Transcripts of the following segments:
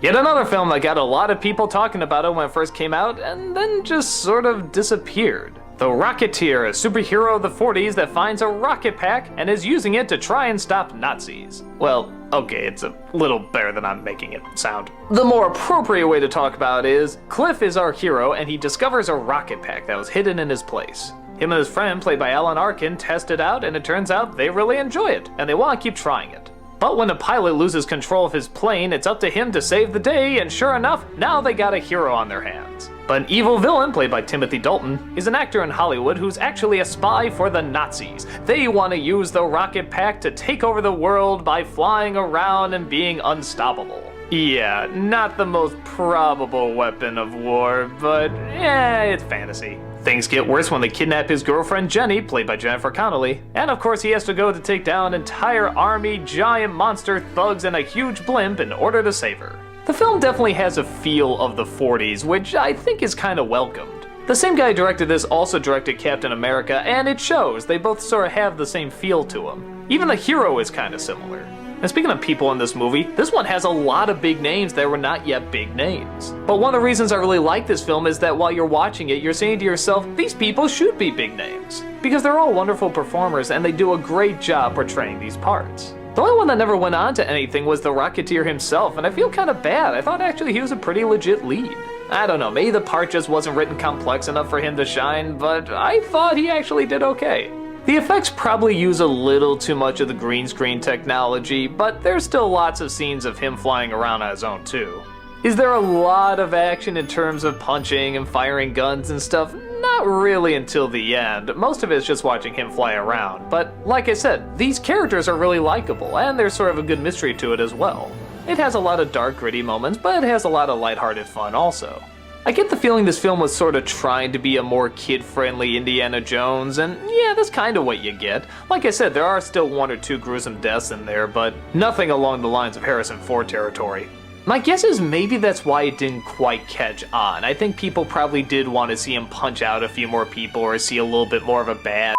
Yet another film that got a lot of people talking about it when it first came out, and then just sort of disappeared. The Rocketeer, a superhero of the 40s that finds a rocket pack and is using it to try and stop Nazis. Well, okay, it's a little better than I'm making it sound. The more appropriate way to talk about it is, Cliff is our hero and he discovers a rocket pack that was hidden in his place. Him and his friend, played by Alan Arkin, test it out and it turns out they really enjoy it and they want to keep trying it. But when the pilot loses control of his plane, it's up to him to save the day, and sure enough, now they got a hero on their hands. But an evil villain, played by Timothy Dalton, is an actor in Hollywood who's actually a spy for the Nazis. They want to use the rocket pack to take over the world by flying around and being unstoppable. Yeah, not the most probable weapon of war, but it's fantasy. Things get worse when they kidnap his girlfriend Jenny, played by Jennifer Connelly, and of course he has to go to take down an entire army, giant monster thugs, and a huge blimp in order to save her. The film definitely has a feel of the 40s, which I think is kind of welcomed. The same guy who directed this also directed Captain America, and it shows. They both sort of have the same feel to them. Even the hero is kind of similar. And speaking of people in this movie, this one has a lot of big names that were not yet big names. But one of the reasons I really like this film is that while you're watching it, you're saying to yourself, these people should be big names. Because they're all wonderful performers and they do a great job portraying these parts. The only one that never went on to anything was the Rocketeer himself, and I feel kind of bad. I thought actually he was a pretty legit lead. I don't know, maybe the part just wasn't written complex enough for him to shine, but I thought he actually did okay. The effects probably use a little too much of the green screen technology, but there's still lots of scenes of him flying around on his own too. Is there a lot of action in terms of punching and firing guns and stuff? Not really until the end. Most of it is just watching him fly around. But like I said, these characters are really likable, and there's sort of a good mystery to it as well. It has a lot of dark, gritty moments, but it has a lot of lighthearted fun also. I get the feeling this film was sort of trying to be a more kid-friendly Indiana Jones, and yeah, that's kind of what you get. Like I said, there are still one or two gruesome deaths in there, but nothing along the lines of Harrison Ford territory. My guess is maybe that's why it didn't quite catch on. I think people probably did want to see him punch out a few more people or see a little bit more of a bad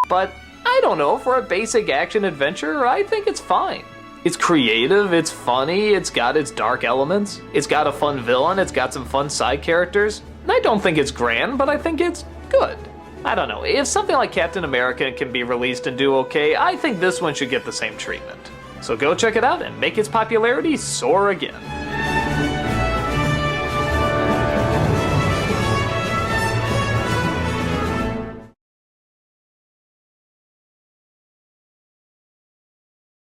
but I don't know, for a basic action adventure, I think it's fine. It's creative, it's funny, it's got its dark elements, it's got a fun villain, it's got some fun side characters. I don't think it's grand, but I think it's good. I don't know, if something like Captain America can be released and do okay, I think this one should get the same treatment. So go check it out and make its popularity soar again.